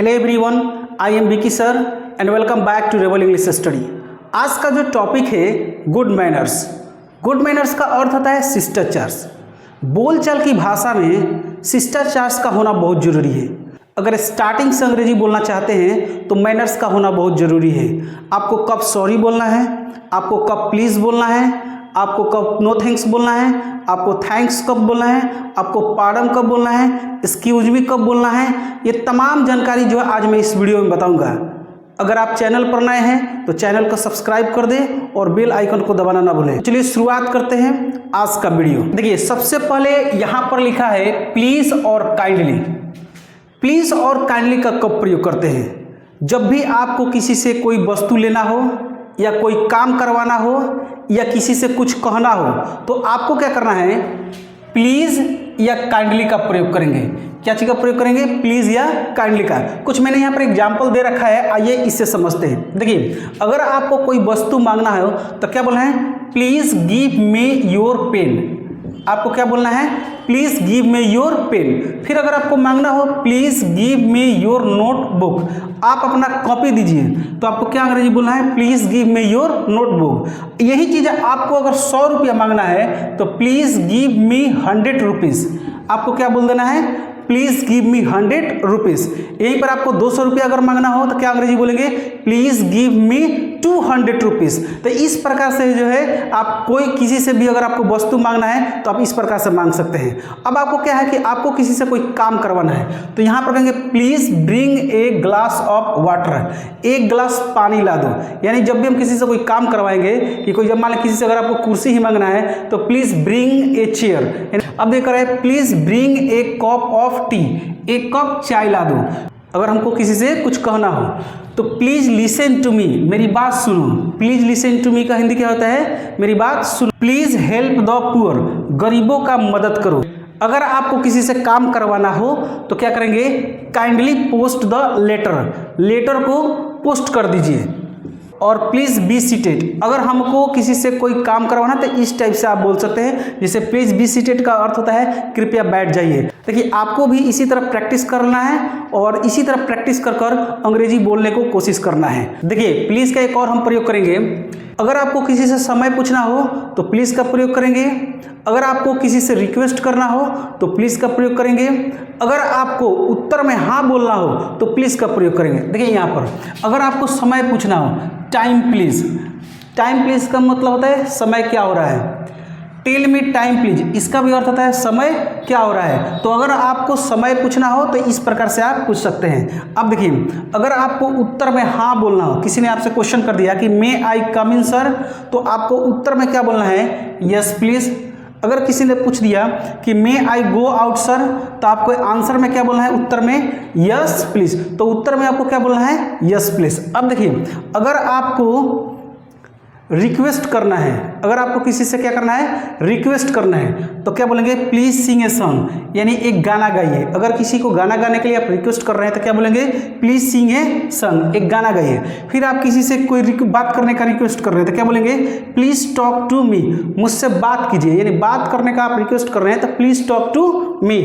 Hello everyone, I am Vicky sir and welcome back to rebel English study. आज का जो topic है good manners. Good manners का अर्थ होता है शिष्टाचार। बोलचाल की भाषा में शिष्टाचार का होना बहुत जरूरी है। अगर स्टार्टिंग से अंग्रेजी बोलना चाहते हैं तो मैनर्स का होना बहुत ज़रूरी है। आपको कब सॉरी बोलना है, आपको कब प्लीज़ बोलना है, आपको कब नो थैंक्स बोलना है, आपको थैंक्स कब बोलना है, आपको पार्डन कब बोलना है, एक्सक्यूज मी कब बोलना है, ये तमाम जानकारी जो है आज मैं इस वीडियो में बताऊंगा। अगर आप चैनल पर नए हैं तो चैनल को सब्सक्राइब कर दें और बेल आइकन को दबाना ना भूलें। चलिए शुरुआत करते हैं आज का वीडियो। देखिए, सबसे पहले यहाँ पर लिखा है प्लीज़ और काइंडली। प्लीज़ और काइंडली का कब प्रयोग करते हैं? जब भी आपको किसी से कोई वस्तु लेना हो या कोई काम करवाना हो या किसी से कुछ कहना हो तो आपको क्या करना है, प्लीज़ या काइंडली का प्रयोग करेंगे। क्या चीज़ का प्रयोग करेंगे? प्लीज़ या काइंडली का। कुछ मैंने यहाँ पर एग्जाम्पल दे रखा है, आइए इससे समझते हैं। देखिए, अगर आपको कोई वस्तु मांगना हो तो क्या बोलना है? Please give me your pen. आपको क्या बोलना है? Please give me your pen. फिर अगर आपको मांगना हो please give me your notebook, आप अपना कॉपी दीजिए, तो आपको क्या अंग्रेजी बोलना है? Please give me your notebook. यही चीज़ आपको अगर 100 रुपया मांगना है तो प्लीज़ गिव मी 100 रुपीज़। आपको क्या बोल देना है? Please give me 100 rupees. यहीं पर आपको 200 रुपया अगर मांगना हो तो क्या अंग्रेजी बोलेंगे? Please give me 200 rupees. तो इस प्रकार से जो है आप कोई किसी से भी अगर आपको वस्तु मांगना है तो आप इस प्रकार से मांग सकते हैं। अब आपको क्या है कि आपको किसी से कोई काम करवाना है तो यहाँ पर कहेंगे please bring a glass of water, एक गिलास पानी ला दो। यानी जब भी हम किसी से कोई काम करवाएंगे कि कोई, जब मान लें किसी से अगर आपको कुर्सी ही मांगना है तो प्लीज़ ब्रिंग ए चेयर। अब देख रहे हैं please bring a cup of T, एक कप चाय ला दो। अगर हमको किसी से कुछ कहना हो तो प्लीज़ लिसन टू मी, मेरी बात सुनो। प्लीज़ लिसन टू मी का हिंदी क्या होता है? मेरी बात सुनो। प्लीज़ हेल्प द पुअर, गरीबों का मदद करो। अगर आपको किसी से काम करवाना हो तो क्या करेंगे? Kindly post the letter, letter को पोस्ट कर दीजिए। और प्लीज़ बी सीटेड, अगर हमको किसी से कोई काम करवाना तो इस टाइप से आप बोल सकते हैं, जैसे प्लीज़ बी सीटेड का अर्थ होता है कृपया बैठ जाइए। देखिए, आपको भी इसी तरह प्रैक्टिस करना है और इसी तरह प्रैक्टिस कर कर अंग्रेजी बोलने को कोशिश करना है। देखिए, प्लीज़ का एक और हम प्रयोग करेंगे। अगर आपको किसी से समय पूछना हो तो प्लीज़ का प्रयोग करेंगे। अगर आपको किसी से रिक्वेस्ट करना हो तो प्लीज़ का प्रयोग करेंगे। अगर आपको उत्तर में हाँ बोलना हो तो प्लीज़ का प्रयोग करेंगे। देखिए, यहाँ पर अगर आपको समय पूछना हो, टाइम प्लीज़। टाइम प्लीज़ का मतलब होता है समय क्या हो रहा है। टेल मी टाइम प्लीज, इसका भी अर्थ होता है समय क्या हो रहा है। तो अगर आपको समय पूछना हो तो इस प्रकार से आप पूछ सकते हैं। अब देखिए, अगर आपको उत्तर में हाँ बोलना हो, किसी ने आपसे क्वेश्चन कर दिया कि मे आई कम इन सर, तो आपको उत्तर में क्या बोलना है? Yes please. अगर किसी ने पूछ दिया कि मे आई गो आउट सर, तो आपको आंसर में क्या बोलना है? उत्तर में यस प्लीज़। तो उत्तर में आपको क्या बोलना है? Yes please. अब देखिए, अगर आपको रिक्वेस्ट करना है, अगर आपको किसी से क्या करना है? रिक्वेस्ट करना है, तो क्या बोलेंगे? प्लीज़ सिंग ए सॉन्ग, यानी एक गाना गाइए। अगर किसी को गाना गाने के लिए आप रिक्वेस्ट कर रहे हैं तो क्या बोलेंगे? प्लीज़ सिंग ए सॉन्ग, एक गाना गाइए। फिर आप किसी से कोई बात करने का रिक्वेस्ट कर रहे हैं तो क्या बोलेंगे? प्लीज़ टॉक टू मी, मुझसे बात कीजिए। यानी बात करने का आप रिक्वेस्ट कर रहे हैं तो please talk to me.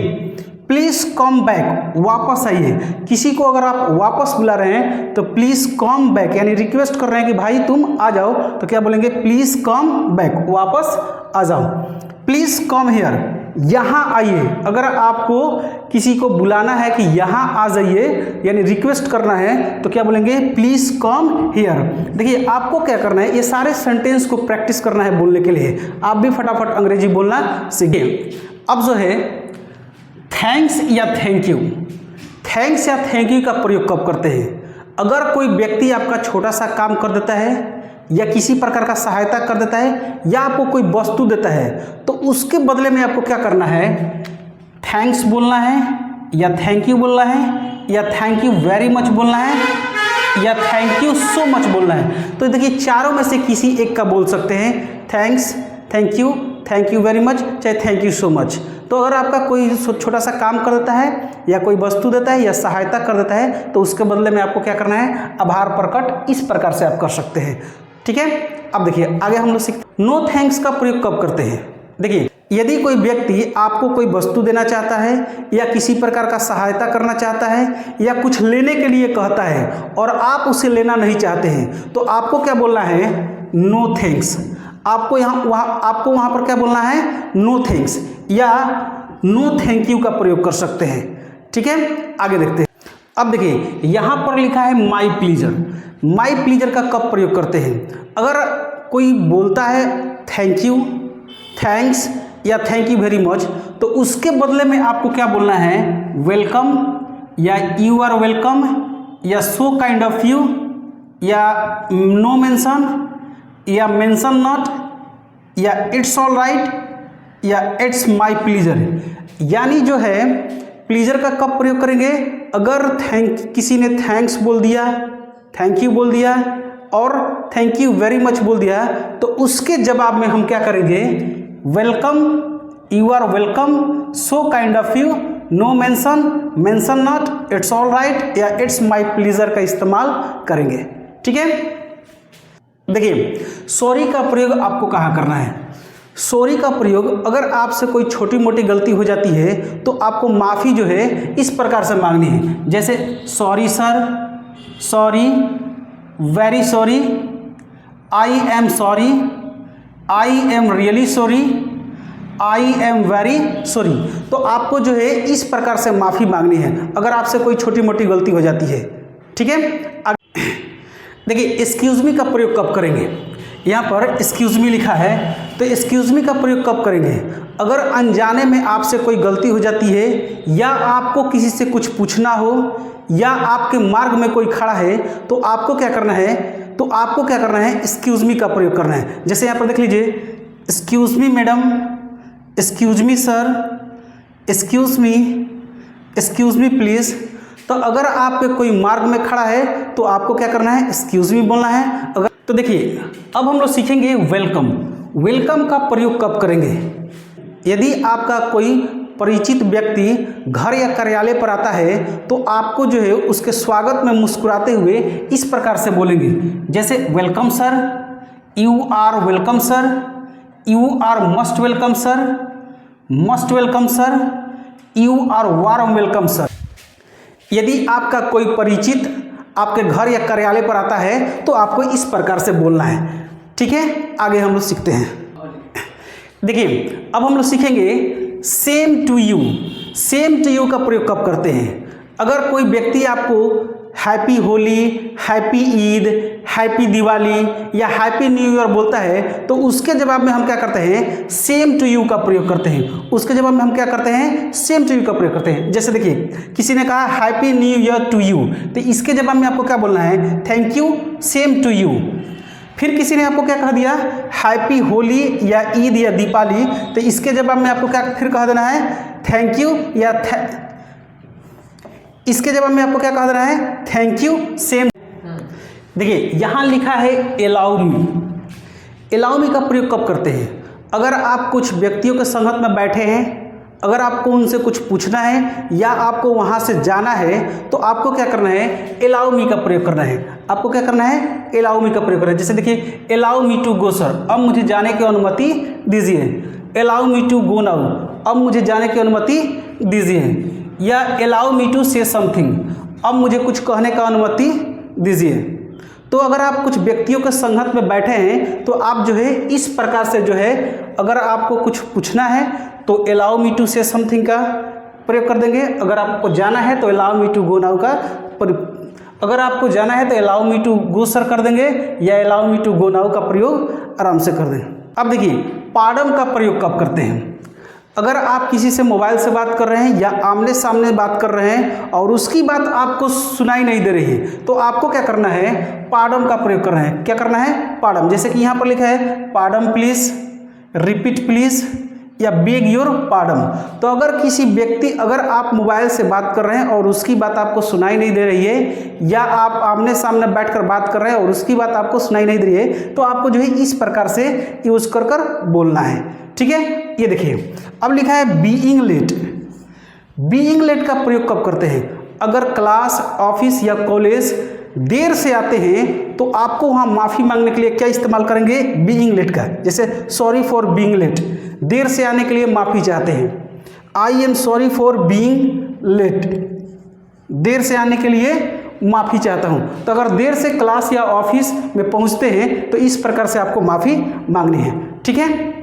Please come back, वापस आइए। किसी को अगर आप वापस बुला रहे हैं तो प्लीज़ कम बैक, यानी रिक्वेस्ट कर रहे हैं कि भाई तुम आ जाओ, तो क्या बोलेंगे? प्लीज़ कम बैक, वापस आ जाओ। प्लीज़ कम हियर, यहाँ आइए। अगर आपको किसी को बुलाना है कि यहाँ आ जाइए, यानी रिक्वेस्ट करना है, तो क्या बोलेंगे? Please come here. देखिए, आपको क्या करना है? ये सारे सेंटेंस को प्रैक्टिस करना है बोलने के लिए। आप भी फटाफट अंग्रेजी बोलना सीखिए। अब जो है थैंक्स या थैंक यू, थैंक्स या थैंक यू का प्रयोग कब करते हैं? अगर कोई व्यक्ति आपका छोटा सा काम कर देता है या किसी प्रकार का सहायता कर देता है या आपको कोई वस्तु देता है तो उसके बदले में आपको क्या करना है? थैंक्स बोलना है या थैंक यू बोलना है या थैंक यू वेरी मच बोलना है या थैंक यू सो मच बोलना है। तो देखिए, चारों में से किसी एक का बोल सकते हैं, thanks, thank you very much, चाहे थैंक यू सो मच। तो अगर आपका कोई छोटा सा काम कर देता है या कोई वस्तु देता है या सहायता कर देता है तो उसके बदले में आपको क्या करना है? आभार प्रकट इस प्रकार से आप कर सकते हैं। ठीक है, अब देखिए आगे हम लोग सीखते हैं नो थैंक्स का प्रयोग कब करते हैं। देखिए, यदि कोई व्यक्ति आपको कोई वस्तु देना चाहता है या किसी प्रकार का सहायता करना चाहता है या कुछ लेने के लिए कहता है और आप उसे लेना नहीं चाहते हैं तो आपको क्या बोलना है? No thanks. आपको वहाँ पर क्या बोलना है? नो थैंक्स या नो थैंक यू का प्रयोग कर सकते हैं। ठीक है, आगे देखते हैं। अब देखिए यहाँ पर लिखा है माई प्लीजर। माई प्लीजर का कब प्रयोग करते हैं? अगर कोई बोलता है थैंक यू, थैंक्स या थैंक यू वेरी मच, तो उसके बदले में आपको क्या बोलना है? वेलकम या यू आर वेलकम या सो काइंड ऑफ यू या नो मेंशन या मेंशन नॉट या इट्स ऑल राइट या इट्स माई प्लीजर। यानी जो है प्लीजर का कब प्रयोग करेंगे? अगर किसी ने थैंक्स बोल दिया, थैंक यू बोल दिया और थैंक यू वेरी मच बोल दिया तो उसके जवाब में हम क्या करेंगे? Welcome, you are welcome, so kind of you, no mention, mention not, it's all right या इट्स माई प्लीजर का इस्तेमाल करेंगे। ठीक है, देखिए सॉरी का प्रयोग आपको कहाँ करना है? सॉरी का प्रयोग अगर आपसे कोई छोटी मोटी गलती हो जाती है तो आपको माफ़ी जो है इस प्रकार से मांगनी है, जैसे sorry sir, sorry, very sorry, I am sorry, I am really sorry, I am very sorry. तो आपको जो है इस प्रकार से माफ़ी मांगनी है अगर आपसे कोई छोटी मोटी गलती हो जाती है। ठीक है, देखिए एक्सक्यूज़ मी का प्रयोग कब करेंगे? यहाँ पर एक्सक्यूज़ मी लिखा है तो एक्सक्यूज़ मी का प्रयोग कब करेंगे? अगर अनजाने में आपसे कोई गलती हो जाती है या आपको किसी से कुछ पूछना हो या आपके मार्ग में कोई खड़ा है तो आपको क्या करना है? एक्सक्यूज़ मी का प्रयोग करना है। जैसे यहाँ पर देख लीजिए, excuse me madam, excuse me sir, excuse me please. तो अगर आपके कोई मार्ग में खड़ा है तो आपको क्या करना है? एक्सक्यूज़ मी बोलना है। अगर तो देखिए अब हम लोग सीखेंगे वेलकम। वेलकम का प्रयोग कब करेंगे? यदि आपका कोई परिचित व्यक्ति घर या कार्यालय पर आता है तो आपको जो है उसके स्वागत में मुस्कुराते हुए इस प्रकार से बोलेंगे, जैसे welcome sir, you are welcome sir, you are must welcome sir, must welcome sir, you are warm welcome sir. यदि आपका कोई परिचित आपके घर या कार्यालय पर आता है तो आपको इस प्रकार से बोलना है। ठीक है, आगे हम लोग सीखते हैं। देखिए अब हम लोग सीखेंगे same to you. Same to you का प्रयोग कब करते हैं? अगर कोई व्यक्ति आपको happy Holi, happy Eid, happy Diwali या हैप्पी न्यू ईयर बोलता है तो उसके जवाब में हम क्या करते हैं? सेम टू यू का प्रयोग करते हैं। उसके जवाब में हम क्या करते हैं? सेम टू यू का प्रयोग करते हैं। जैसे देखिए किसी ने कहा happy new year to you तो इसके जवाब में आपको क्या बोलना है? Thank you, same to you. फिर किसी ने आपको क्या कह दिया? हैप्पी होली या ईद या दीपावली तो इसके जवाब में आपको क्या फिर कह देना है? थैंक यू या इसके जवाब में आपको क्या कह देना है? Thank you, same. देखिए यहाँ लिखा है एलाउ मी। एलाउ मी का प्रयोग कब करते हैं? अगर आप कुछ व्यक्तियों के संगत में बैठे हैं, अगर आपको उनसे कुछ पूछना है या आपको वहाँ से जाना है तो आपको क्या करना है? एलाउ मी का प्रयोग करना है। आपको क्या करना है? एलाउ मी का प्रयोग करना है। जैसे देखिए allow me to go sir, अब मुझे जाने की अनुमति दीजिए। Allow me to go now, अब मुझे जाने की अनुमति दीजिए। या allow me to say something, अब मुझे कुछ कहने का अनुमति दीजिए। तो अगर आप कुछ व्यक्तियों के संगत में बैठे हैं तो आप जो है इस प्रकार से जो है अगर आपको कुछ पूछना है तो allow me to say something का प्रयोग कर देंगे। अगर आपको जाना है तो allow me to go now का अगर आपको जाना है तो allow me to go sir कर देंगे या allow me to go now का प्रयोग आराम से कर दें। अब देखिए पार्डन का प्रयोग कब करते हैं? अगर आप किसी से मोबाइल से बात कर रहे हैं या आमने सामने बात कर रहे हैं और उसकी बात आपको सुनाई नहीं दे रही है तो आपको क्या करना है? पार्डन का प्रयोग करना है। क्या करना है? पार्डन। जैसे कि यहाँ पर लिखा है पार्डन प्लीज, रिपीट प्लीज या बेग योर पार्डन। तो अगर आप मोबाइल से बात कर रहे हैं और उसकी बात आपको सुनाई नहीं दे रही है या आप आमने सामने बैठकर बात कर रहे हैं और उसकी बात आपको सुनाई नहीं दे रही है तो आपको जो है इस प्रकार से यूज कर बोलना है। ठीक है, ये देखिए अब लिखा है बीइंग लेट। बीइंग लेट का प्रयोग कब करते हैं? अगर क्लास, ऑफिस या कॉलेज देर से आते हैं तो आपको वहाँ माफ़ी मांगने के लिए क्या इस्तेमाल करेंगे, बीइंग लेट का। जैसे सॉरी फॉर बीइंग लेट, देर से आने के लिए माफ़ी चाहते हैं, I am sorry for being late, देर से आने के लिए माफ़ी चाहता हूँ। तो अगर देर से क्लास या ऑफिस में पहुँचते हैं तो इस प्रकार से आपको माफ़ी मांगनी है, ठीक है।